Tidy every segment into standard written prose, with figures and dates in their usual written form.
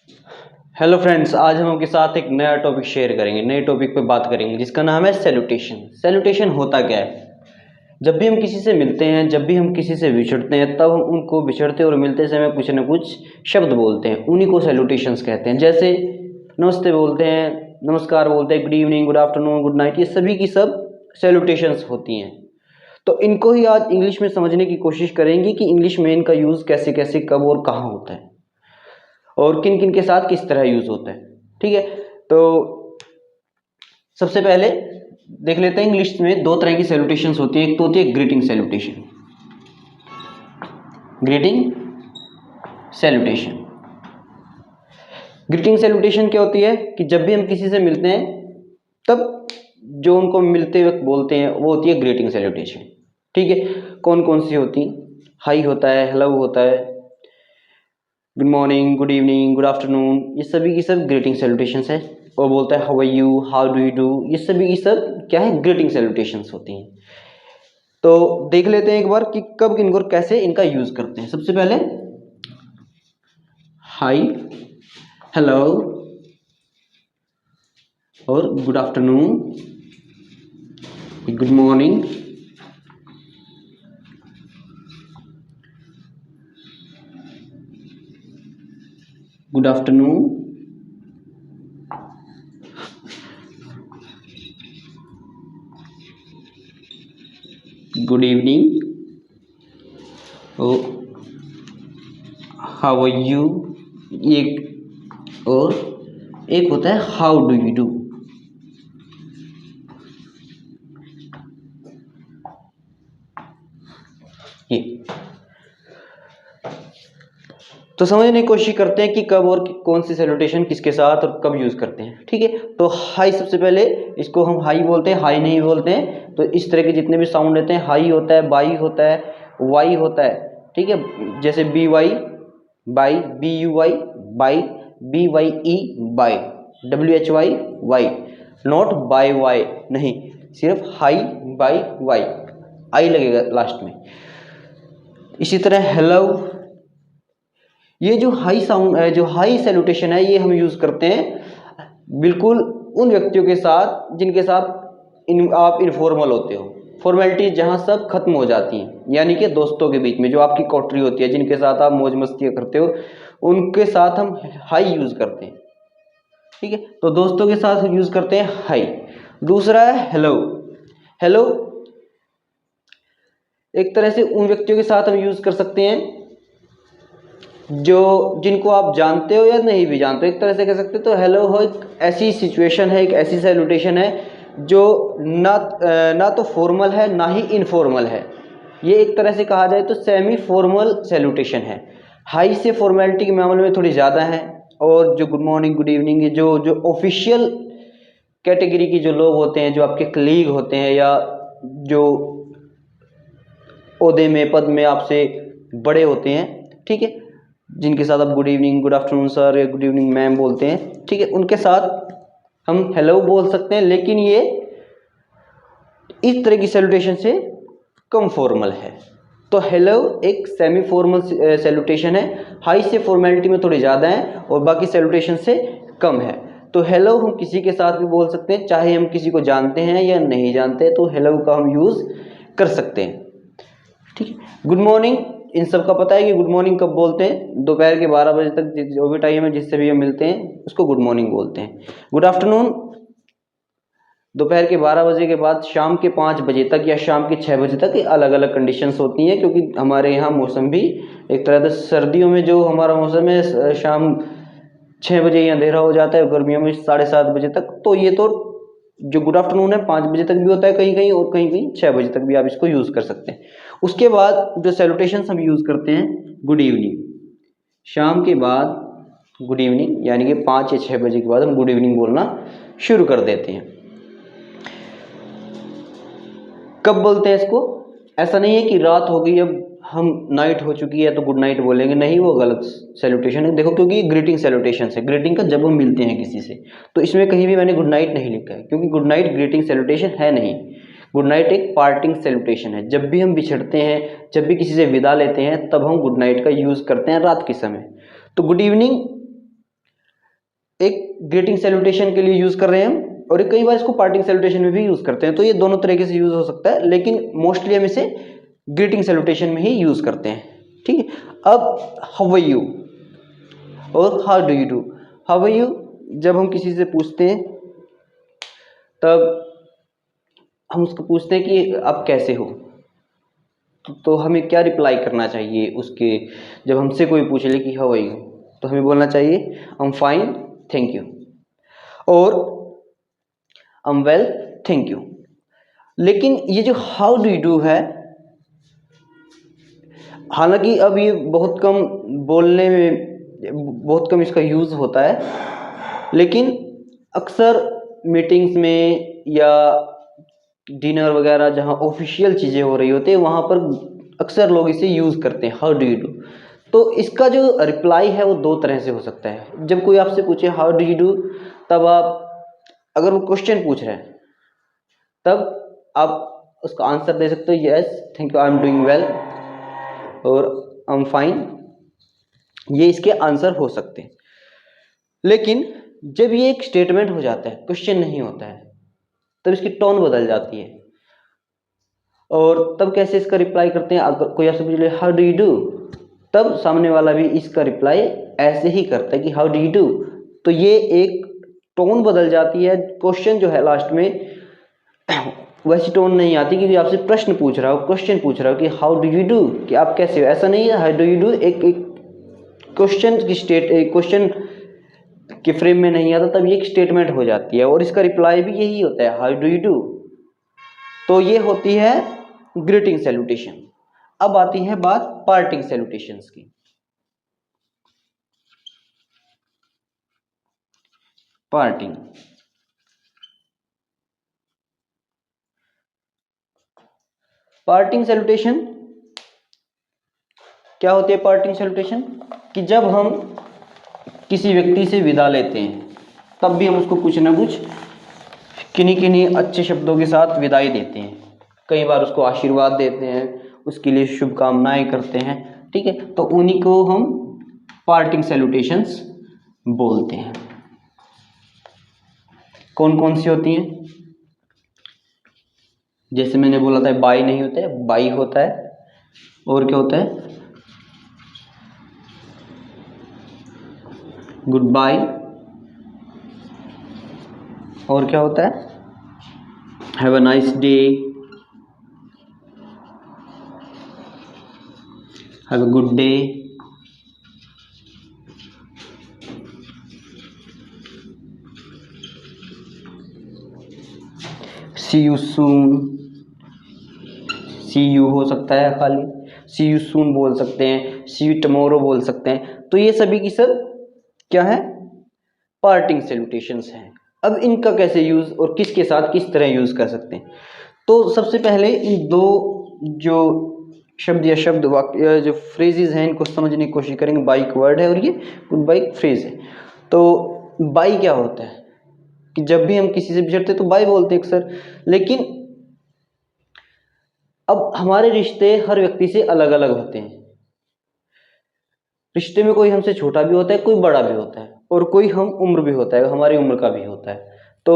Hello friends, आज हम आपके साथ एक नया टॉपिक शेयर करेंगे, नए टॉपिक पे बात करेंगे जिसका नाम है सैल्यूटेशन। सैल्यूटेशन होता क्या है? जब भी हम किसी से मिलते हैं, जब भी हम किसी से विछड़ते हैं, तब हम उनको विछड़ते और मिलते समय कुछ न कुछ शब्द बोलते हैं, उन्हीं को सैल्यूटेशंस कहते हैं। जैसे नमस्ते बोलते हैं, नमस्कार बोलते हैं, good evening, good afternoon, good night, ये सभी की सब सैल्यूटेशंस होती हैं। तो इनको ही आज इंग्लिश में समझने की कोशिश करेंगे कि इंग्लिश में इनका यूज़ कैसे कैसे, कब और कहाँ होता है और किन किन के साथ किस तरह यूज होता है। ठीक है, तो सबसे पहले देख लेते हैं इंग्लिश में दो तरह की सैल्यूटेशंस होती है। एक तो होती है greeting salutation. Greeting salutation, greeting salutation क्या होती है कि जब भी हम किसी से मिलते हैं तब जो उनको मिलते वक्त बोलते हैं वो होती है ग्रीटिंग सैल्यूटेशन। ठीक है, कौन कौन सी होती? हाई होता है, हेलो होता है, good morning, good evening, good afternoon, ये सभी की सब ग्रीटिंग सैल्यूटेशंस है। और बोलता है how are you, how do you do, ये सभी की सब क्या है, ग्रीटिंग सैल्यूटेशंस होती हैं। तो देख लेते हैं एक बार कि कब किनको और कैसे इनका यूज करते हैं। सबसे पहले हाय, हेलो और good afternoon, good morning, good afternoon, good evening और हाउ आर यू। एक और एक होता है हाउ डू यू डू। ये तो समझने की कोशिश करते हैं कि कब और कौन सी सैल्यूटेशन किसके साथ और कब यूज करते हैं। ठीक है, तो हाई सबसे पहले, इसको हम हाई बोलते हैं, हाई नहीं बोलते हैं। तो इस तरह के जितने भी साउंड रहते हैं, हाई होता है, बाई होता है, वाई होता है। ठीक है, जैसे B Y, by, B U Y, by, B Y E, bye, W H Y, why, not by Y, नहीं, सिर्फ हाई बाई वाई, आई लगेगा लास्ट में। इसी तरह हेलो, ये जो हाई साउंड है, जो हाई सैल्यूटेशन है, ये हम यूज करते हैं बिल्कुल उन व्यक्तियों के साथ जिनके साथ आप इनफॉर्मल होते हो, फॉर्मेलिटीज जहां सब खत्म हो जाती हैं, यानी कि दोस्तों के बीच में जो आपकी कोठरी होती है, जिनके साथ आप मौज मस्ती करते हो, उनके साथ हम हाई यूज करते हैं। ठीक है, तो दोस्तों के साथ हम यूज करते हैं हाई। दूसरा है हेलो। हेलो एक तरह से उन व्यक्तियों के साथ हम यूज कर सकते हैं जो जिनको आप जानते हो या नहीं भी जानते हो, एक तरह से कह सकते हो। तो हेलो हो एक ऐसी सिचुएशन है, एक ऐसी सैल्यूटेशन है जो ना तो फॉर्मल है ना ही इनफॉर्मल है। ये एक तरह से कहा जाए तो सेमी फॉर्मल सैल्यूटेशन है। हाई से फॉर्मेलिटी के मामले में थोड़ी ज़्यादा है, और जो गुड मॉर्निंग, गुड इवनिंग, जो जो ऑफिशियल कैटेगरी की जो लोग होते हैं, जो आपके कलीग होते हैं या जो ओहदे में, पद में आपसे बड़े होते हैं, ठीक है, जिनके साथ आप good evening, good afternoon sir या गुड इवनिंग मैम बोलते हैं, ठीक है, उनके साथ हम हेलो बोल सकते हैं। लेकिन ये इस तरह की सैल्यूटेशन से कम फॉर्मल है। तो हेलो एक सेमी फॉर्मल सैल्यूटेशन है, हाई से फॉर्मेलिटी में थोड़ी ज़्यादा है और बाकी सैल्यूटेशन से कम है। तो हेलो हम किसी के साथ भी बोल सकते हैं, चाहे हम किसी को जानते हैं या नहीं जानते, तो हेलो का हम यूज़ कर सकते हैं। ठीक है, गुड मॉर्निंग, इन सब का पता है कि गुड मॉर्निंग कब बोलते हैं? दोपहर के 12 बजे तक जो भी टाइम है जिससे भी हम मिलते हैं उसको गुड मॉर्निंग बोलते हैं। गुड आफ्टरनून दोपहर के 12 बजे के बाद शाम के 5 बजे तक या शाम के 6 बजे तक, अलग अलग कंडीशंस होती हैं, क्योंकि हमारे यहाँ मौसम भी एक तरह से, सर्दियों में जो हमारा मौसम है शाम 6 बजे ही अंधेरा हो जाता है, गर्मियों में 7:30 बजे तक। तो ये तो जो गुड आफ्टरनून है 5 बजे तक भी होता है कहीं कहीं, और कहीं कहीं 6 बजे तक भी आप इसको यूज़ कर सकते हैं। उसके बाद जो सैल्यूटेशंस हम यूज़ करते हैं, गुड इवनिंग, शाम के बाद गुड इवनिंग, यानी कि 5 या 6 बजे के बाद हम गुड इवनिंग बोलना शुरू कर देते हैं। कब बोलते हैं इसको? ऐसा नहीं है कि रात हो गई, अब हम नाइट हो चुकी है तो गुड नाइट बोलेंगे, नहीं, वो गलत सैल्यूटेशन है। देखो, क्योंकि ग्रीटिंग सैल्यूटेशन है, ग्रीटिंग का जब हम मिलते हैं किसी से, तो इसमें कहीं भी मैंने गुड नाइट नहीं लिखा है, क्योंकि गुड नाइट ग्रीटिंग सैल्यूटेशन है नहीं। गुड नाइट एक पार्टिंग सैल्यूटेशन है। जब भी हम बिछड़ते हैं, जब भी किसी से विदा लेते हैं, तब हम गुड नाइट का यूज़ करते हैं रात के समय। तो गुड इवनिंग एक ग्रीटिंग सैल्यूटेशन के लिए यूज़ कर रहे हैं हम, और कई बार इसको पार्टिंग सैल्यूटेशन में भी यूज़ करते हैं। तो ये दोनों तरीके से यूज़ हो सकता है, लेकिन मोस्टली हम इसे ग्रीटिंग सैल्यूटेशन में ही यूज़ करते हैं। ठीक है, अब हाउ आर यू और how do you do. How are you जब हम किसी से पूछते हैं तब हम उसको पूछते हैं कि आप कैसे हो, तो हमें क्या रिप्लाई करना चाहिए उसके। जब हमसे कोई पूछ ले कि हाउ आर यू, तो हमें बोलना चाहिए I am fine thank you, और I am well thank you. लेकिन ये जो हाउ डू यू डू है, हालांकि अब ये बहुत कम बोलने में, बहुत कम इसका यूज़ होता है, लेकिन अक्सर मीटिंग्स में या डिनर वगैरह जहाँ ऑफिशियल चीज़ें हो रही होती है वहाँ पर अक्सर लोग इसे यूज़ करते हैं, हाउ डू यू डू। तो इसका जो रिप्लाई है वो दो तरह से हो सकता है। जब कोई आपसे पूछे हाउ डू यू डू, तब आप, अगर वो क्वेश्चन पूछ रहे हैं, तब आप उसका आंसर दे सकते हो yes thank you I am doing well और आई एम फाइन। ये इसके आंसर हो सकते हैं। लेकिन जब ये एक स्टेटमेंट हो जाता है, क्वेश्चन नहीं होता है, तब इसकी टोन बदल जाती है। और तब कैसे इसका रिप्लाई करते हैं, अगर कोई आपसे पूछ ले हाउ डू यू डू, तब सामने वाला भी इसका रिप्लाई ऐसे ही करता है कि हाउ डू यू डू। तो ये एक टोन बदल जाती है। क्वेश्चन जो है लास्ट में वैसी टोन नहीं आती, क्योंकि आपसे प्रश्न पूछ रहा हो, क्वेश्चन पूछ रहा हो कि हाउ डू यू डू, कि आप कैसे हो। ऐसा नहीं है, हाउ डू यू डू एक क्वेश्चन की क्वेश्चन के फ्रेम में नहीं आता, तब ये एक स्टेटमेंट हो जाती है, और इसका रिप्लाई भी यही होता है हाउ डू यू डू। तो ये होती है ग्रीटिंग सैल्यूटेशन। अब आती है बात पार्टिंग सैल्यूटेशंस की। पार्टिंग, पार्टिंग सैल्यूटेशन क्या होती है। पार्टिंग सैल्यूटेशन कि जब हम किसी व्यक्ति से विदा लेते हैं, तब भी हम उसको कुछ ना कुछ किन्हीं किन्हीं अच्छे शब्दों के साथ विदाई देते हैं। कई बार उसको आशीर्वाद देते हैं, उसके लिए शुभकामनाएं करते हैं। ठीक है, तो उन्हीं को हम पार्टिंग सैल्यूटेशंस बोलते हैं। कौन कौन सी होती हैं, जैसे मैंने बोला था बाय नहीं होता है, बाय होता है, और क्या होता है गुड बाय, और क्या होता है have a nice day, have a good day, see you soon, see you हो सकता है खाली, सी यू सून बोल सकते हैं, सी यू टमोरो बोल सकते हैं। तो ये सभी की सब क्या है, पार्टिंग सैल्यूटेशंस हैं। अब इनका कैसे यूज और किसके साथ किस तरह यूज कर सकते हैं। तो सबसे पहले इन दो जो शब्द या शब्द वाक्य जो फ्रेजेस हैं, इनको समझने की कोशिश करेंगे। बाई एक वर्ड है और ये गुड बाई फ्रेज है। तो बाई क्या होता है कि जब भी हम किसी से बिछड़ते तो बाई बोलते हैं अक्सर, लेकिन अब हमारे रिश्ते हर व्यक्ति से अलग अलग होते हैं। रिश्ते में कोई हमसे छोटा भी होता है, कोई बड़ा भी होता है, और कोई हम उम्र भी होता है, हमारी उम्र का भी होता है। तो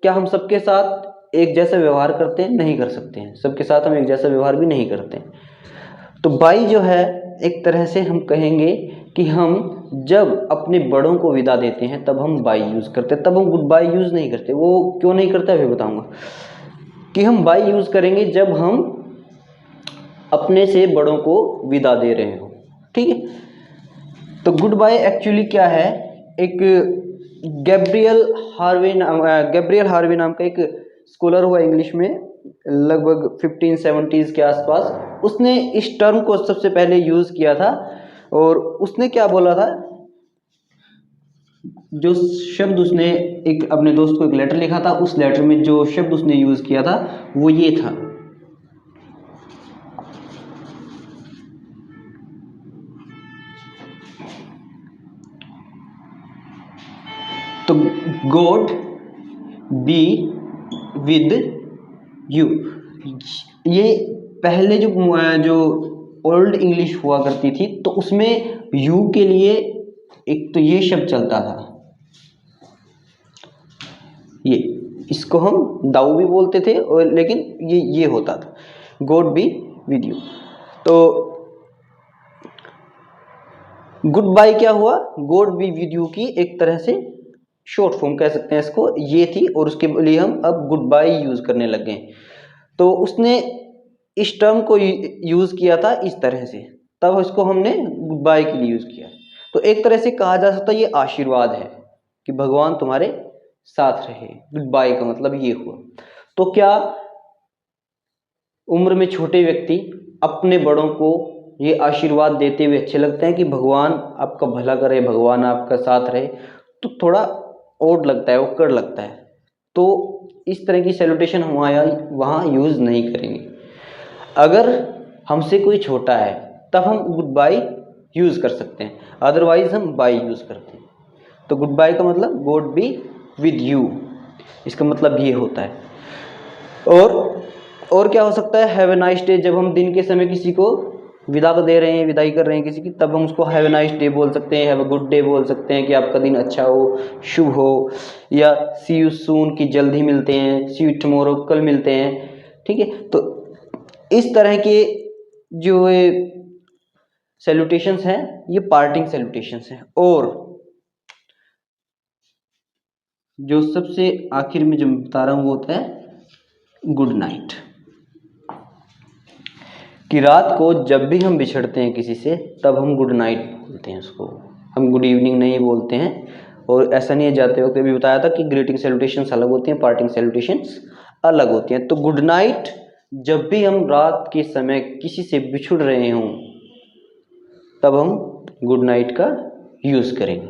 क्या हम सबके साथ एक जैसा व्यवहार करते हैं? नहीं कर सकते हैं। सबके साथ हम एक जैसा व्यवहार भी नहीं करते हैं। तो बाई जो है, एक तरह से हम कहेंगे कि हम जब अपने बड़ों को विदा देते हैं तब हम बाई यूज करते हैं, तब हम गुड बाई यूज नहीं करते। वो क्यों नहीं करते अभी बताऊंगा। कि हम बाई यूज करेंगे जब हम अपने से बड़ों को विदा दे रहे हो। ठीक है, तो गुड बाय एक्चुअली क्या है, एक गैब्रियल हार्वे नाम का एक स्कॉलर हुआ इंग्लिश में लगभग 1570s के आसपास। उसने इस टर्म को सबसे पहले यूज किया था, और उसने क्या बोला था, जो शब्द उसने एक अपने दोस्त को एक लेटर लिखा था, उस लेटर में जो शब्द उसने यूज किया था वो ये था, तो गॉड बी विद यू। ये पहले जो ओल्ड इंग्लिश हुआ करती थी, तो उसमें यू के लिए एक तो ये शब्द चलता था, ये इसको हम दाऊ भी बोलते थे, और लेकिन ये होता था गॉड बी विद यू। तो गुड बाय क्या हुआ, गॉड बी विद यू की एक तरह से शॉर्ट फॉर्म कह सकते हैं इसको, ये थी, और उसके लिए हम अब गुड बाय यूज करने लग गए। तो उसने इस टर्म को यूज किया था इस तरह से, तब इसको हमने गुड बाय के लिए यूज किया। तो एक तरह से कहा जा सकता है ये आशीर्वाद है कि भगवान तुम्हारे साथ रहे। गुड बाय का मतलब ये हुआ। तो क्या उम्र में छोटे व्यक्ति अपने बड़ों को ये आशीर्वाद देते हुए अच्छे लगते हैं कि भगवान आपका भला करे, भगवान आपका साथ रहे? तो थोड़ा ओड लगता है, ओकड़ लगता है। तो इस तरह की सैल्यूटेशन हम वहाँ यूज नहीं करेंगे। अगर हमसे कोई छोटा है तब हम गुड बाय यूज कर सकते हैं, अदरवाइज हम बाय यूज करते हैं। तो गुड बाय का मतलब गॉड बी विद यू, इसका मतलब ये होता है। और क्या हो सकता है, हैव ए नाइस डे। जब हम दिन के समय किसी को विदा दे रहे हैं, विदाई कर रहे हैं किसी की, तब हम उसको हैव ए नाइस डे बोल सकते हैं, हैव ए गुड डे बोल सकते हैं कि आपका दिन अच्छा हो, शुभ हो, या सी यू सून कि जल्द ही मिलते हैं, सी यू टुमारो कल मिलते हैं। ठीक है, तो इस तरह के जो सैल्यूटेशंस हैं ये पार्टिंग सैल्यूटेशंस हैं। और जो सबसे आखिर में जो मैं बता रहा हूँ वो होता है गुड नाइट, कि रात को जब भी हम बिछड़ते हैं किसी से तब हम गुड नाइट बोलते हैं उसको, हम गुड इवनिंग नहीं बोलते हैं। और ऐसा नहीं है, जाते वक्त भी बताया था कि ग्रीटिंग सैल्यूटेशंस अलग होती हैं, पार्टिंग सैल्यूटेशंस अलग होती हैं। तो गुड नाइट जब भी हम रात के समय किसी से बिछुड़ रहे हों तब हम गुड नाइट का यूज़ करेंगे।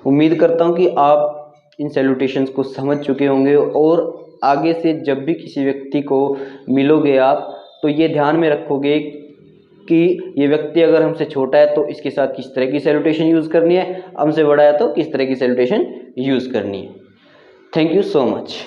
उम्मीद करता हूँ कि आप इन सैल्यूटेशंस को समझ चुके होंगे, और आगे से जब भी किसी व्यक्ति को मिलोगे आप तो ये ध्यान में रखोगे कि ये व्यक्ति अगर हमसे छोटा है तो इसके साथ किस तरह की सैल्यूटेशन यूज़ करनी है, हमसे बड़ा है तो किस तरह की सैल्यूटेशन यूज़ करनी है। Thank you so much.